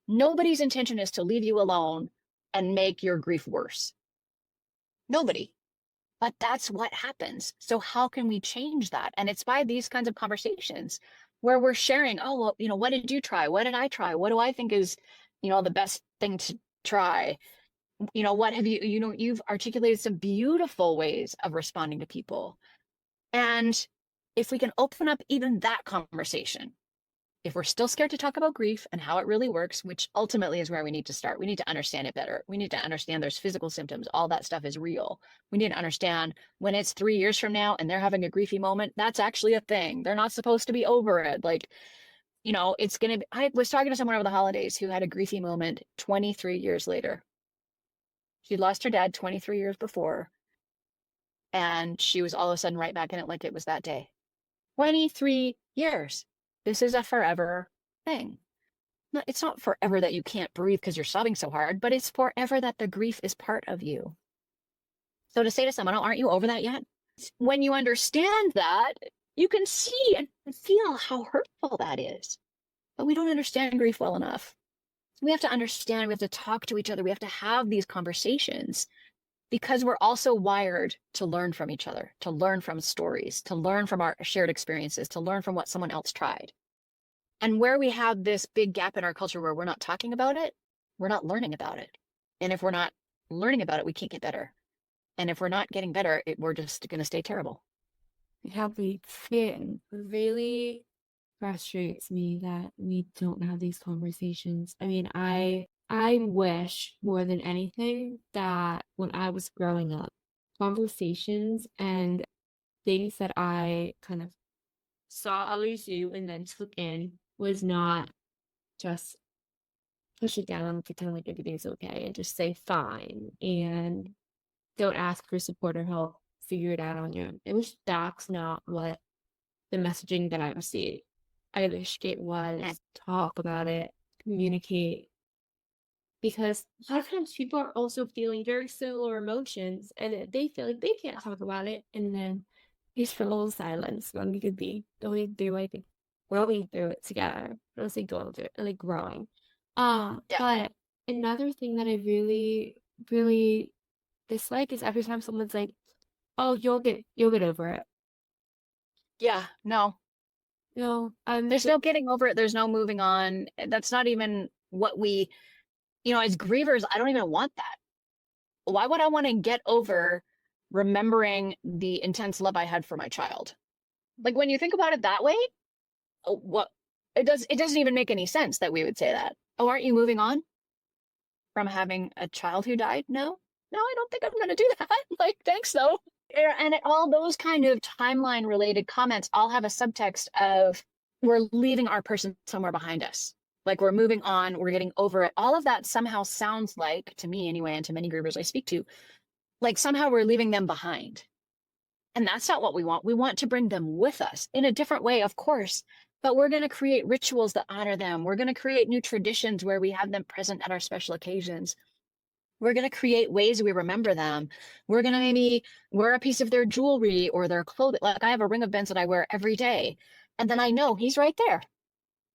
Nobody's intention is to leave you alone and make your grief worse. Nobody. But that's what happens. So how can we change that? And it's by these kinds of conversations where we're sharing, oh, well, what did you try? What did I try? What do I think is, the best thing to try? What have you've articulated some beautiful ways of responding to people. And if we can open up even that conversation, if we're still scared to talk about grief and how it really works, which ultimately is where we need to start, we need to understand it better. We need to understand there's physical symptoms. All that stuff is real. We need to understand when it's 3 years from now and they're having a griefy moment, that's actually a thing. They're not supposed to be over it. Like, it's going to be, I was talking to someone over the holidays who had a griefy moment 23 years later. She lost her dad 23 years before, and she was all of a sudden right back in it like it was that day. 23 years. This is a forever thing. It's not forever that you can't breathe because you're sobbing so hard, but it's forever that the grief is part of you. So to say to someone, oh, aren't you over that yet? When you understand that, you can see and feel how hurtful that is. But we don't understand grief well enough. We have to understand, we have to talk to each other, we have to have these conversations, because we're also wired to learn from each other, to learn from stories, to learn from our shared experiences, to learn from what someone else tried. And where we have this big gap in our culture where we're not talking about it, we're not learning about it. And if we're not learning about it, we can't get better. And if we're not getting better, we're just going to stay terrible. It really frustrates me that we don't have these conversations. I mean, I wish more than anything that when I was growing up, conversations and things that I kind of saw others do and then took in was not just push it down and pretend like everything's okay and just say fine and don't ask for support or help, figure it out on your own. That's not what the messaging that I received. I wish it was talk about it, communicate, because a lot of times people are also feeling very similar emotions and they feel like they can't talk about it. And then these full silence when we could be going through like growing through it together. I don't say going through it, like growing. Yeah. But another thing that I really, really dislike is every time someone's like, "Oh, you'll get over it." Yeah. No, No, there's no getting over it. There's no moving on. That's not even what we, as grievers, I don't even want that. Why would I want to get over remembering the intense love I had for my child? Like when you think about it that way, what it doesn't even make any sense that we would say that. Oh, aren't you moving on from having a child who died? No. No, I don't think I'm going to do that. Like, thanks though. And all those kind of timeline related comments all have a subtext of we're leaving our person somewhere behind us. Like we're moving on, we're getting over it. All of that somehow sounds like, to me anyway, and to many grievers I speak to, like somehow we're leaving them behind. And that's not what we want. We want to bring them with us in a different way, of course, but we're going to create rituals that honor them. We're going to create new traditions where we have them present at our special occasions. We're going to create ways we remember them. We're going to maybe wear a piece of their jewelry or their clothing. Like I have a ring of Ben's that I wear every day. And then I know he's right there.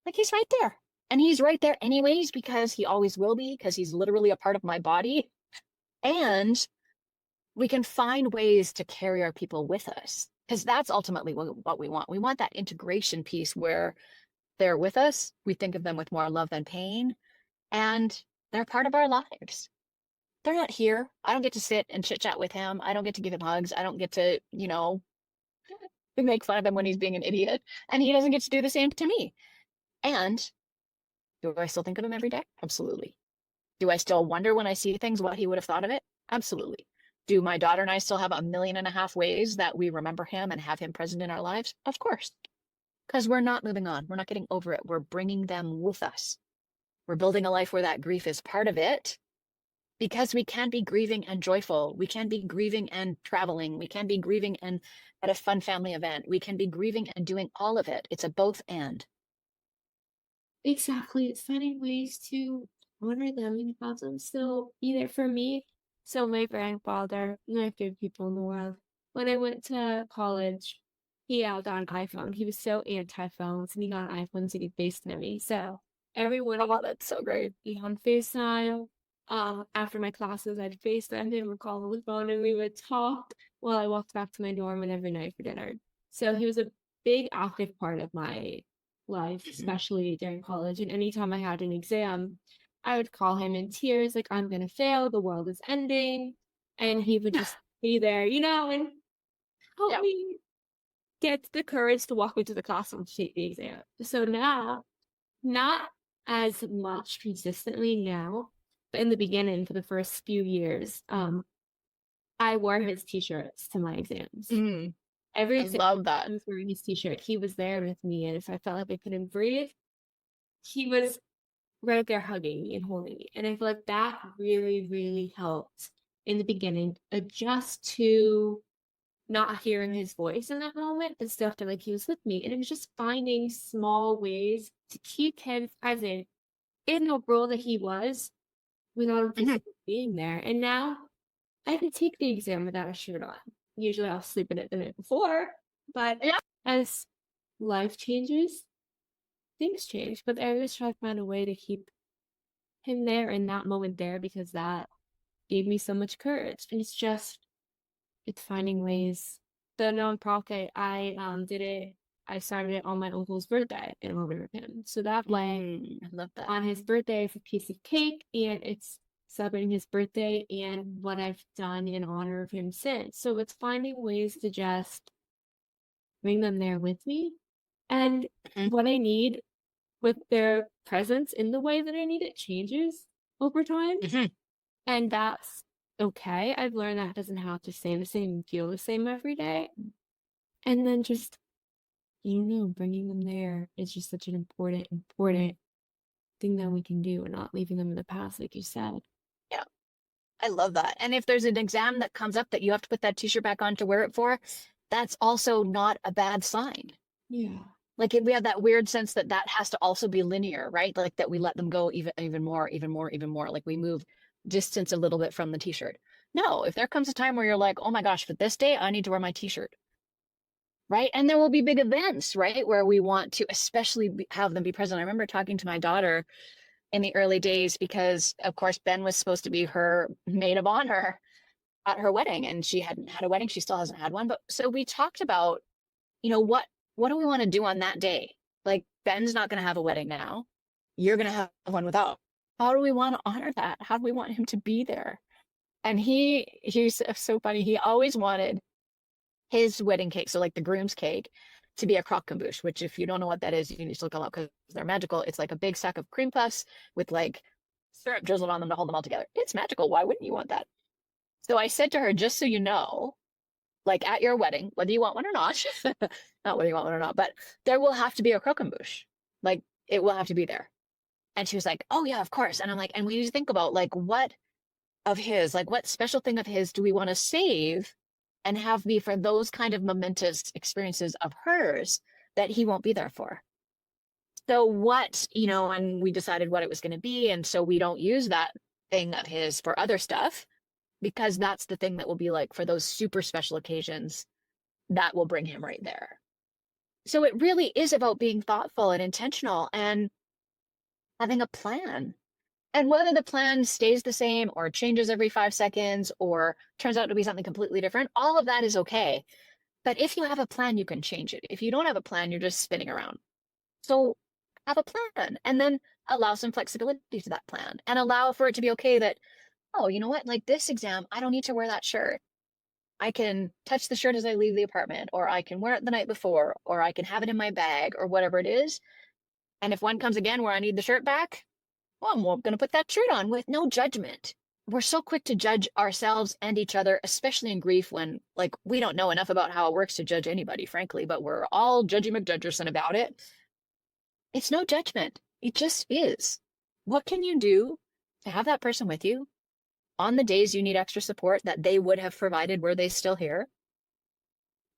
Like he's right there. And he's right there anyways, because he always will be, because he's literally a part of my body. And we can find ways to carry our people with us, because that's ultimately what we want. We want that integration piece where they're with us. We think of them with more love than pain, and they're part of our lives. They're not here. I don't get to sit and chit chat with him. I don't get to give him hugs. I don't get to, make fun of him when he's being an idiot. And he doesn't get to do the same to me. And do I still think of him every day? Absolutely. Do I still wonder when I see things what he would have thought of it? Absolutely. Do my daughter and I still have 1.5 million ways that we remember him and have him present in our lives? Of course. Because we're not moving on. We're not getting over it. We're bringing them with us. We're building a life where that grief is part of it, because we can be grieving and joyful. We can be grieving and traveling. We can be grieving and at a fun family event. We can be grieving and doing all of it. It's a both and. Exactly. It's finding ways to honor them and have them still be there for me. So my grandfather, my favorite people in the world, when I went to college, he got an iPhone. He was so anti-phones and he got an iPhone so he could FaceTime me. So everyone, Oh, that's so great. be on FaceTime. After my classes, I'd FaceTime him or call him on the phone and we would talk while I walked back to my dorm and every night for dinner. So he was a big active part of my life, especially during college. And anytime I had an exam, I would call him in tears, like, I'm gonna fail, the world is ending. And he would just be there, and help me get the courage to walk into the classroom to take the exam. So now, not as much consistently now, but in the beginning, for the first few years, I wore his t-shirts to my exams. Every I love that. I was wearing his t-shirt. He was there with me, and if I felt like I couldn't breathe, he was right there hugging me and holding me. And I feel like that really, really helped in the beginning adjust to not hearing his voice in that moment, but still feel like he was with me. And it was just finding small ways to keep him present in the role that he was without him physically being there. And now I can take the exam without a shirt on. Usually I'll sleep in it the night before, but as life changes, things change. But I always try to find a way to keep him there in that moment there, because that gave me so much courage. And it's finding ways. The nonprofit, I started it on my uncle's birthday in honor of him. So that way, I love that. on his birthday, it's a piece of cake, and it's celebrating his birthday and what I've done in honor of him since. So it's finding ways to just bring them there with me, and what I need with their presence in the way that I need it changes over time. And that's okay. I've learned that doesn't have to stay the same and feel the same every day. And then just, bringing them there is just such an important thing that we can do, and not leaving them in the past, like you said. Yeah, I love that. And if there's an exam that comes up that you have to put that t-shirt back on to wear it for, that's also not a bad sign. Yeah. Like we have that weird sense that that has to also be linear, right? Like that we let them go even more, even more, even more. Like we move distance a little bit from the t-shirt. No, if there comes a time where you're like, oh my gosh, for this day, I need to wear my t-shirt, right? And there will be big events, right? Where we want to especially have them be present. I remember talking to my daughter in the early days because, of course, Ben was supposed to be her maid of honor at her wedding, and she hadn't had a wedding. She still hasn't had one. But so we talked about, what do we want to do on that day? Like, Ben's not going to have a wedding now. You're going to have one without. How do we want to honor that? How do we want him to be there? And he's so funny. He always wanted his wedding cake, so like the groom's cake, to be a croque-monsieur, which if you don't know what that is, you need to look them up because they're magical. It's like a big sack of cream puffs with like syrup drizzled on them to hold them all together. It's magical. Why wouldn't you want that? So I said to her, just so you know, like at your wedding, whether you want one or not, not whether you want one or not, but there will have to be a croque-monsieur. Like it will have to be there. And she was like, oh yeah, of course. And I'm like, and we need to think about like what special thing of his do we want to save and have be for those kind of momentous experiences of hers that he won't be there for. So and we decided what it was going to be. And so we don't use that thing of his for other stuff because that's the thing that will be like for those super special occasions that will bring him right there. So it really is about being thoughtful and intentional and having a plan. And whether the plan stays the same or changes every 5 seconds or turns out to be something completely different, all of that is okay. But if you have a plan, you can change it. If you don't have a plan, you're just spinning around. So have a plan and then allow some flexibility to that plan and allow for it to be okay that, oh, you know what? Like this exam, I don't need to wear that shirt. I can touch the shirt as I leave the apartment, or I can wear it the night before, or I can have it in my bag or whatever it is. And if one comes again where I need the shirt back, well, I'm going to put that shirt on with no judgment. We're so quick to judge ourselves and each other, especially in grief when like we don't know enough about how it works to judge anybody, frankly, but we're all judgy McJudgerson about it. It's no judgment. It just is. What can you do to have that person with you on the days you need extra support that they would have provided were they still here?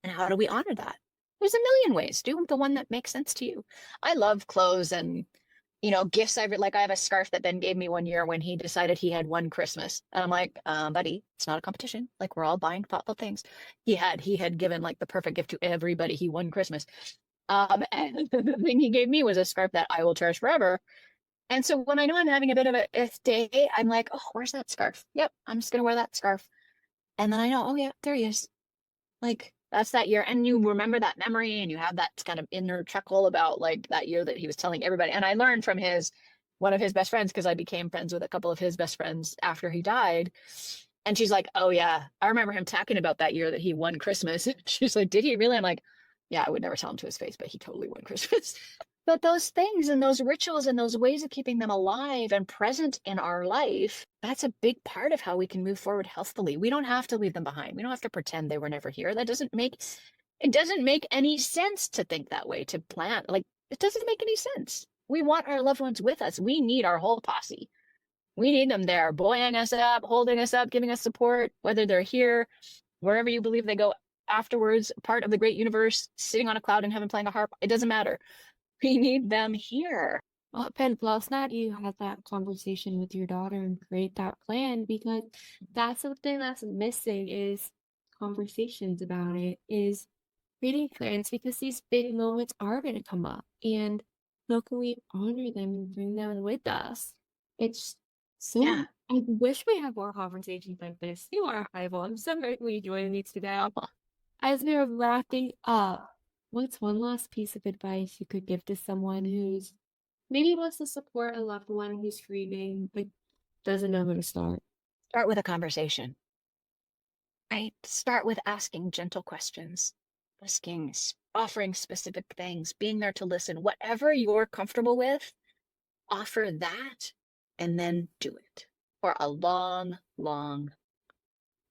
And how do we honor that? There's a million ways. Do the one that makes sense to you. I love clothes and gifts. I have a scarf that Ben gave me one year when he decided he had one Christmas. And I'm like, buddy, it's not a competition. Like we're all buying thoughtful things. He had given like the perfect gift to everybody. He won Christmas. And the thing he gave me was a scarf that I will cherish forever. And so when I know I'm having a bit of a day, I'm like, oh, where's that scarf? Yep, I'm just going to wear that scarf. And then I know, oh yeah, there he is. Like that's that year. And you remember that memory and you have that kind of inner chuckle about like that year that he was telling everybody. And I learned from one of his best friends, because I became friends with a couple of his best friends after he died. And she's like, oh yeah, I remember him talking about that year that he won Christmas. She's like, did he really? I'm like, yeah, I would never tell him to his face, but he totally won Christmas. But those things and those rituals and those ways of keeping them alive and present in our life, that's a big part of how we can move forward healthfully. We don't have to leave them behind. We don't have to pretend they were never here. It doesn't make any sense to think that way, to plan. Like, it doesn't make any sense. We want our loved ones with us. We need our whole posse. We need them there, buoying us up, holding us up, giving us support, whether they're here, wherever you believe they go afterwards, part of the great universe, sitting on a cloud in heaven playing a harp. It doesn't matter. We need them here. Well, Pen, plus that you had that conversation with your daughter and create that plan, because that's something that's missing is conversations about it, is creating plans, because these big moments are going to come up, and how can we honor them and bring them with us? It's so, Yeah. I wish we had more conversations like this. You are Highball. I'm so grateful you joined me today. As we're wrapping up, what's one last piece of advice you could give to someone who's maybe wants to support a loved one who's grieving but doesn't know where to start? Start with a conversation, right? Start with asking gentle questions, offering specific things, being there to listen. Whatever you're comfortable with, offer that and then do it for a long, long.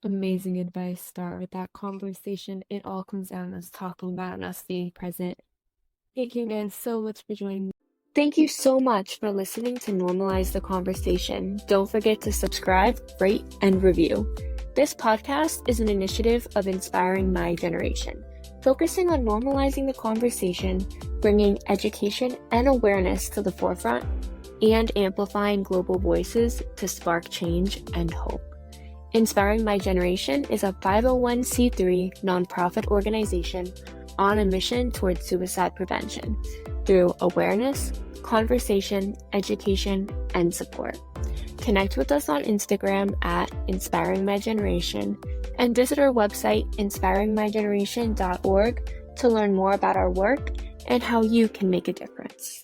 Amazing advice. Start with that conversation. It all comes down to us talking about and us being present. Thank you again so much for joining me. Thank you so much for listening to Normalize the Conversation. Don't forget to subscribe, rate, and review. This podcast is an initiative of Inspiring My Generation. focusing on normalizing the conversation, bringing education and awareness to the forefront, and amplifying global voices to spark change and hope. Inspiring My Generation is a 501c3 nonprofit organization on a mission towards suicide prevention through awareness, conversation, education, and support. Connect with us on Instagram at Inspiring My Generation and visit our website inspiringmygeneration.org to learn more about our work and how you can make a difference.